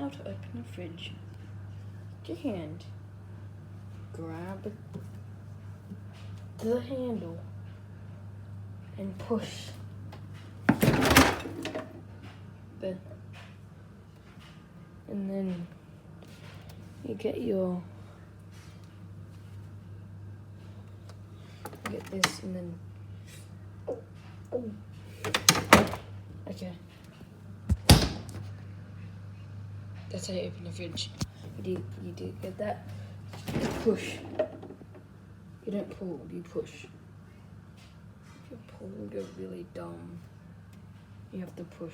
how to open a fridge. Your hand. Grab the handle and push. And then you get this and then okay. That's how you open the fridge. You do get that. You push. You don't pull, you push. If you pull, you're really dumb. You have to push.